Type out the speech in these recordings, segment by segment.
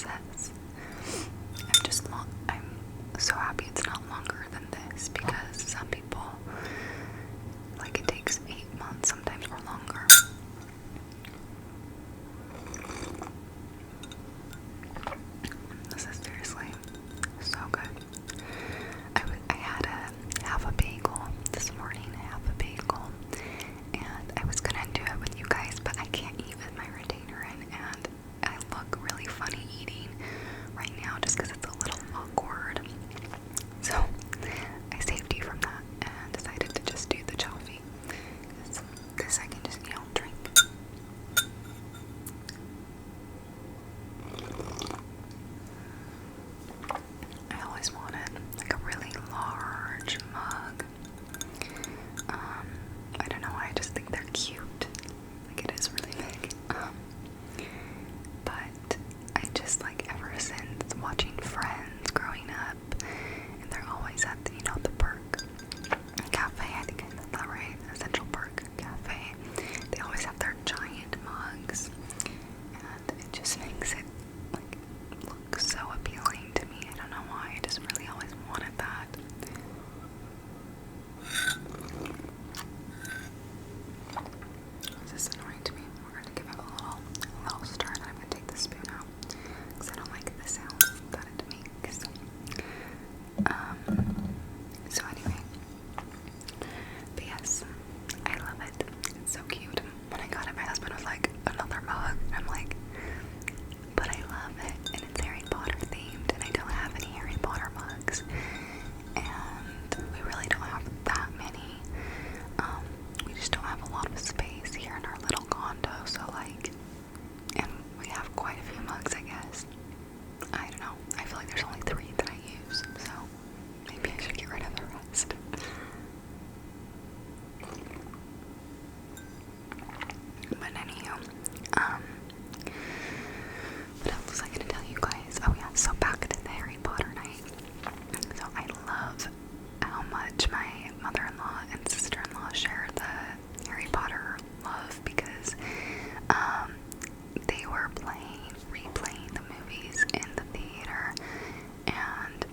process. I'm so happy it's not longer than this, because some people, like, it takes 8 months sometimes or longer. This is seriously so good. I had half a bagel this morning, and I was gonna do it with you guys, but I can't eat with my retainer in, and I look really funny eating right now just because it's a little awkward. So I saved you from that and decided to just do the coffee, because this I can just, drink. I always wanted like a really large mug. I don't know why, I just think they're cute. Like, it is really big. But I just, like, ever since watching Friends growing up, and they're always at the, the Perk Cafe, I think I said that right, Central Park Cafe. They always have their giant mugs, and it just makes it, like, look so appealing to me. I don't know why, I just really always wanted that. This is annoying to me. We're going to give it a little stir, then I'm going to take the spoon out, because I don't like the sound that it makes. So anyway, but yes, I love it. It's so cute. When I got it, my husband was like, another mug, and I'm like, but I love it, and it's Harry Potter themed, and I don't have any Harry Potter mugs, and we really don't have that many. We just don't have a lot of space here in our little condo, so like, and we have quite a few mugs, I guess. I don't know, I feel like there's only 3 that I use, so maybe I should get rid of the rest. But anywho, what else was I gonna tell you guys? Oh yeah, so back to the Harry Potter night. So I love how much my mother-in-law and sister-in-law share the Harry Potter love, because they were replaying the movies in the theater, and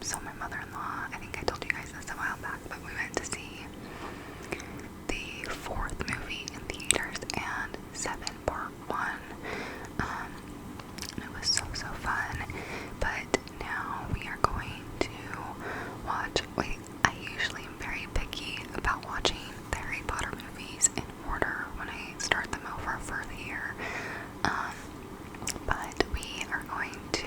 so my mother-in-law, I think I told you guys this a while back, but we went to see the 4th movie in theaters, and 7 part 1. It was so fun. But now we are going to watch. I usually am very picky about watching the Harry Potter movies in order when I start them over for the year. But we are going to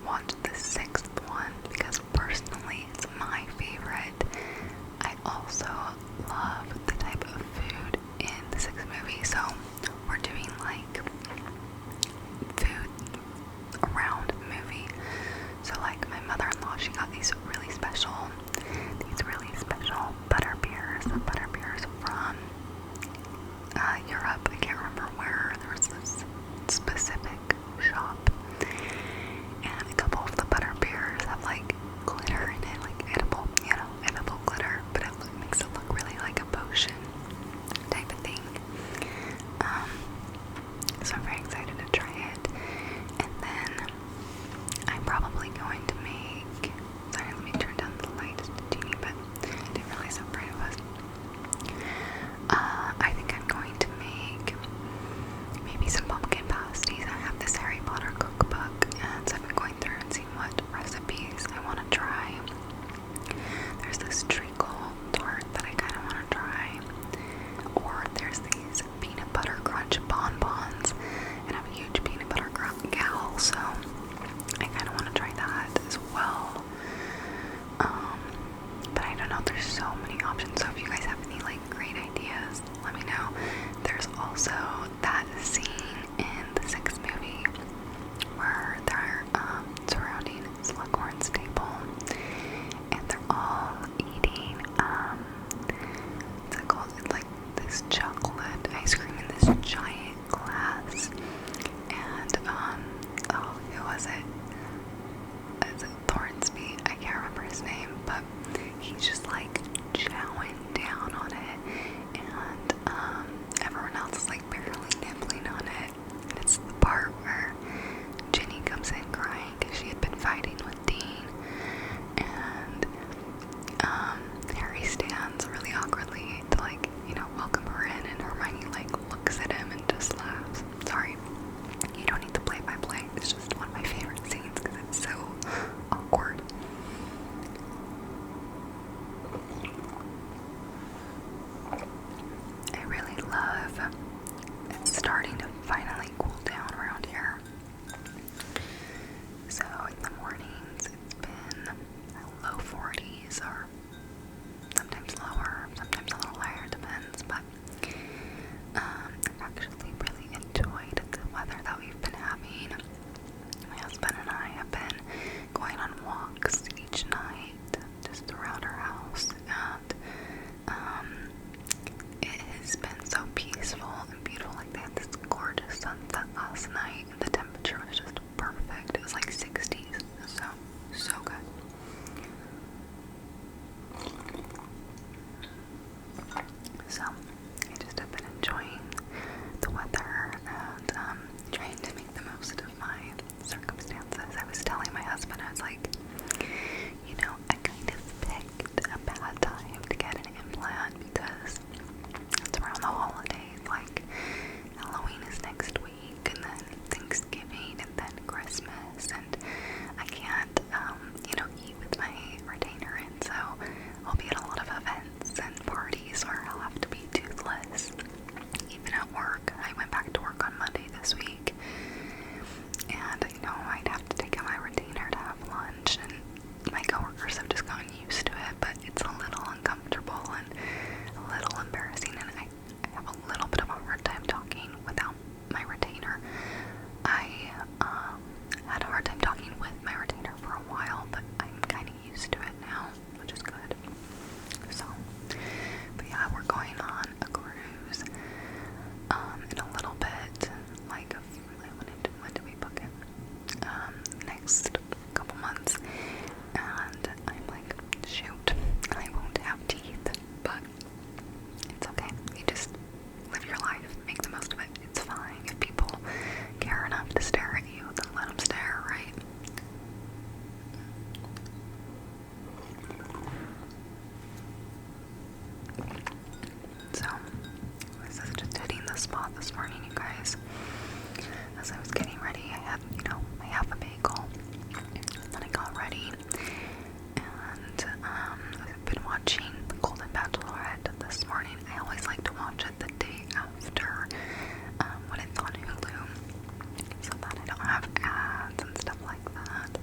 watch the 6th one, because personally it's my favorite. I also love the type of food in the 6th movie, so we're doing like food around the movie. So like my mother-in-law, she got these really special butter beers from Europe. I can't remember where. There was this specific shop, and a couple of the butter beers have like glitter in it, like edible glitter, but it makes it look really like a potion type of thing. So I'm very excited to try it. And then I'm probably going to make, sorry, let me turn down the light just a teeny bit. I didn't realize how bright it was. I think I'm going to make maybe some pumpkin pasties. I have this Harry Potter cookbook, and so I've been going through and seeing what recipes I want to try. There's this treacle tart that I kind of want to try, or there's these peanut butter crunch bonbons, and I'm a huge peanut butter gal, so I kind of want to try that as well. But I don't know, there's so many options, so if you guys have any like great ideas, let me know. There's also that scene in the 6th movie where they're surrounding Slughorn's table, and they're all eating what's it called? It's like this chocolate ice cream in this giant glass, and oh, who was it? Is it Thornsby? I can't remember his name, but he's just like chowing down on it, and everyone else is like barely nibbling on it. And it's the part where next couple months, and I'm like, shoot, I won't have teeth, but it's okay. You just live your life, make the most of it. It's fine. If people care enough to stare at you, then let them stare, right? So, I was just hitting the spot this morning, you guys. As I was getting ready, I had, I have a bagel. Then I got ready, and I've been watching The Golden Bachelorette this morning. I always like to watch it the day after when it's on Hulu, so that I don't have ads and stuff like that.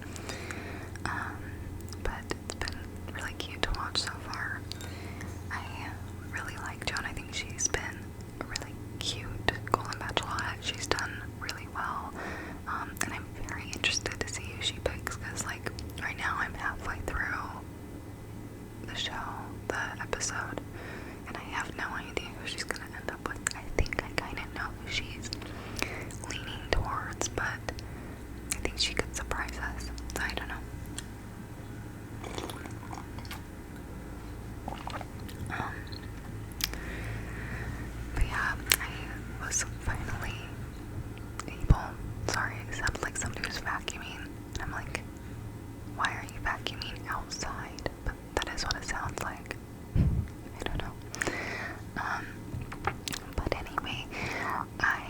But it's been really cute to watch so far. I really like Joan. I think she's been a really cute Golden Bachelorette. She's done really well, and I'm very interested to see who she picks, because like right now I'm halfway through the show, the episode, and I have no idea who she's gonna end up with. I think I kind of know who she's leaning towards, but I think she could surprise us. I don't know. But yeah, I was finally able. Sorry, it sounds like somebody was vacuuming, and I'm like, why are you vacuuming outside? But that is what it sounds like. I don't know. But anyway, I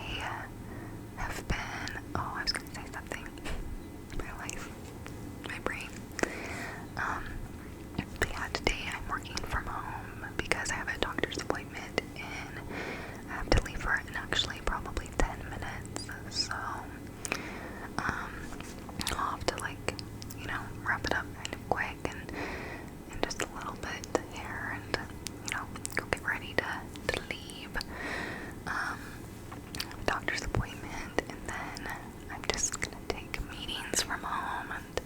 have been, I was gonna say something. My life, my brain. But yeah, today I'm working from home because I have a doctor's appointment and I have to leave for it in actually probably 10 minutes. So, I'll have to wrap it up kind of quick and just a little bit here and, go get ready to leave. Doctor's appointment, and then I'm just gonna take meetings from home, and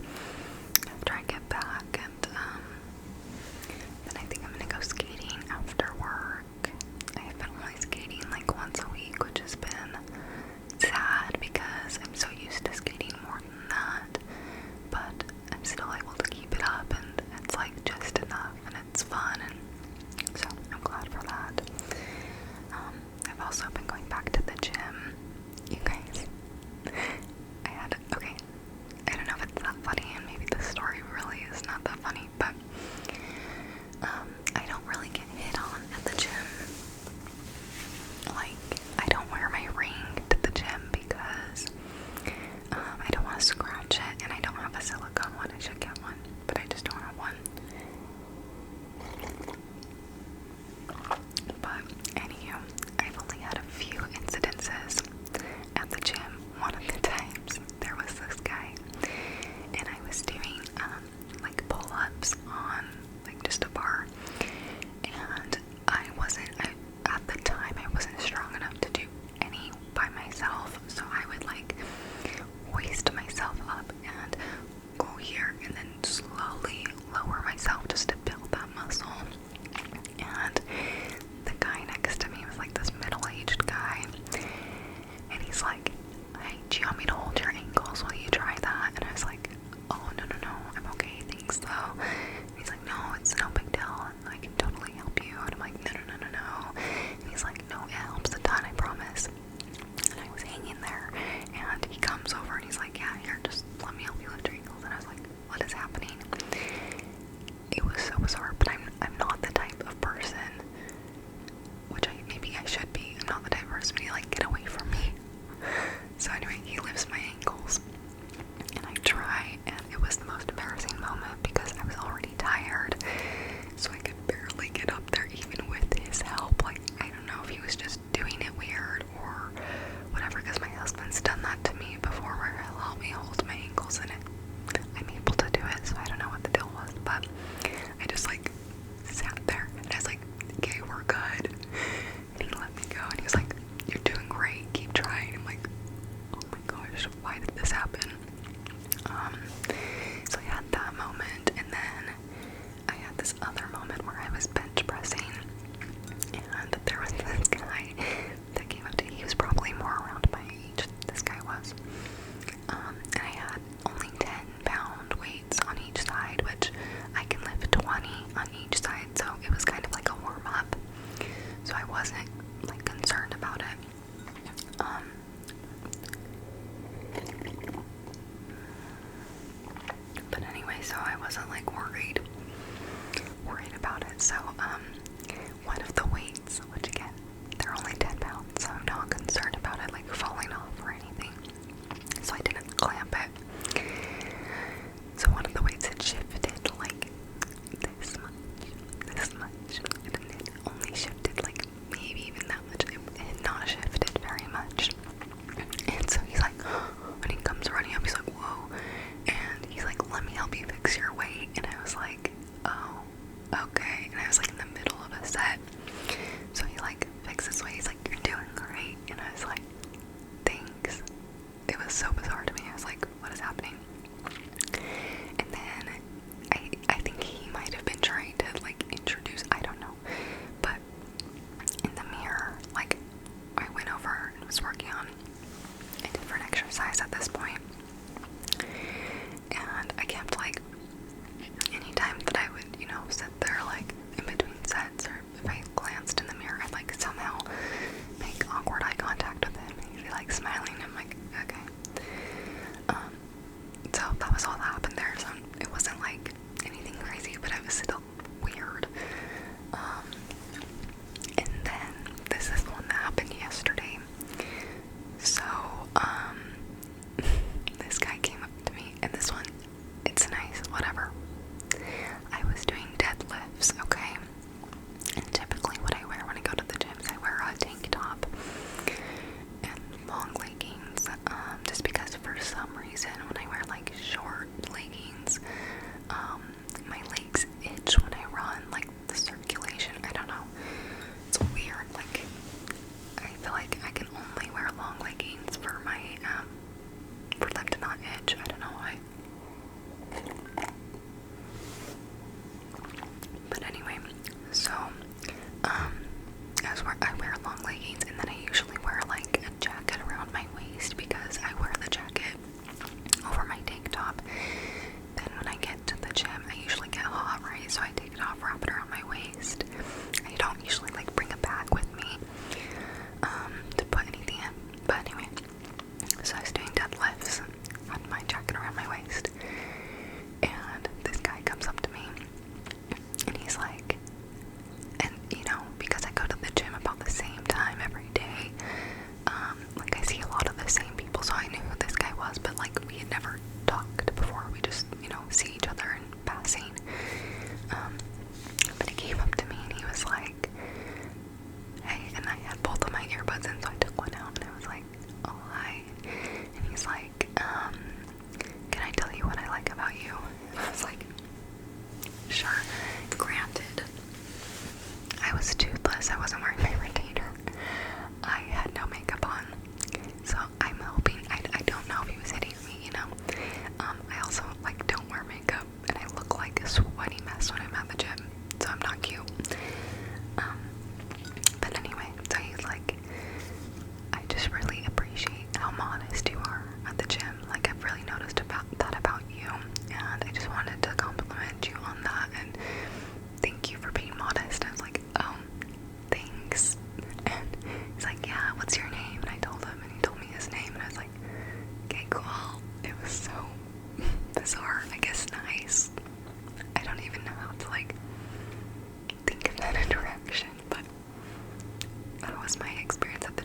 after I get back, and then I think I'm gonna go skating after work. I have been only skating like once a week, which has been sad because I'm so used to skating more than that, but I'm still able to keep it up, and it's like just enough, and it's fun, and so I'm glad for that. I've also been going back to the gym, you guys. I don't know if it's that funny, and maybe the story really is not that funny, but I don't really get hit on at the gym. Like, I don't wear my ring to the gym because I don't want to scratch it, and I don't have a silicone one. I should get one, but I just don't have one. But anywho, I've only had a few incidences at the gym. One of the times there was this guy, and I was doing like pull-ups on like just a bar, and at the time I wasn't strong enough to do any by myself, so I would like hoist myself up and go here and then slowly lower myself just to build that muscle. And the guy next to me was like this middle-aged guy, and he's like, hey, do you want me to hold your ankles while you try that? And I was like, oh, no, I'm okay, thanks though. And he's like, no, it's no big deal, I can totally help you. And I'm like, no. And he's like, no, it helps a ton, I promise. And I was hanging there, and he comes over and he's like, yeah, here, just let me help you lift your ankles. And I was like, what is happening? It was so bizarre, but I'm not the type of person, which maybe I should be. I'm not the type of person to be like, get away from me. So anyway, he lifts my ankles, and I try, and it was the most embarrassing moment because I was already tired, so I could barely get up there even with his help. Like, I don't know if he was just doing it weird or whatever, because my husband's done that to me before where he'll help me hold my ankles, and I'm able to do it, so I don't know what the deal was, but I just like sat there, and I was like, okay, we're good. And he let me go, and he was like, you're doing great, keep trying. I'm like, oh my gosh, why did this happen? So I had that moment, and then I had this other moment where I was bench pressing, and there was this guy that came up to me. He was probably more around my age, this guy was, and I had only 10 But anyway, so I wasn't like worried about it. So one of the weights, which again, they're only 10 pounds, so I'm not concerned about it like falling off or anything. So I didn't clamp it. So one of the weights had shifted like this much, and it only shifted like maybe even that much. It had not shifted very much. And so he's like, when he comes running up, he's like, whoa, and he's like, let me help you fix your weight. And I was like, oh, okay. And I was like in the middle of a set, so he like fixes weight. He's like, you're doing great. And I was like, thanks. It was so bizarre to me. I was like, what is happening? And then I think he might have been trying to like introduce, I don't know, but in the mirror, like I went over and was working on a different exercise at this point, and I kept like, anytime that I would, you know, sit there like in between sets, or if I glanced in the mirror, I'd like somehow make awkward eye contact with him, and he'd be like smiling, and I'm like, okay. So that was all that happened there. So it wasn't like anything crazy, but it was still weird. And then this is the one that happened yesterday. So this guy came up to me, and this one, it's nice, whatever. I was doing deadlifts, okay? And typically what I wear when I go to the gym is I wear a tank top and long leggings, just because for some reason when I wear like short leggings, my legs itch when I run, like the circulation, I don't know, it's weird. Like I feel like I can only wear long leggings for my for them to not itch. I don't know why. But anyway, so I wear long leggings, and then I usually wear like a jacket around my waist because I wear the jacket over my tank top. Then when I get to the gym, I usually get hot, right? So I take it off, wrap it around my waist. I don't usually like bring a bag with me to put anything in. But anyway, so I was doing deadlifts, had my jacket around my waist, and this guy comes up to me, and he's like, and you know, because I go to the gym about the same time every day, like I see a lot of the same people, so I knew who this guy was, but like we had never talked before. We just, you know, see each other in passing. But he came up to me and he was like, hey, and I had both of my earbuds in, so I took one out, and I was like, oh, hi. And he's like, can I tell you what I like about you? And I was like, sure. Granted, I was toothless, I wasn't wearing my retainer, I had no makeup on, so I'm hoping, I don't know if he was hitting me, you know. I also like don't wear makeup, and I look like a sweaty mess when I'm at the gym, so I'm not cute. But anyway, so he's like, I just really appreciate how modest you are at the gym. Like I've really noticed that about you, and I just wanted to compliment you on that, and thank you for being modest. I was like, oh, thanks. And he's like, yeah, what's your name? And I told him, and he told me his name, and I was like, okay, cool. It was so bizarre, I guess nice. I don't even know how to like think of that interaction, but that was my experience at the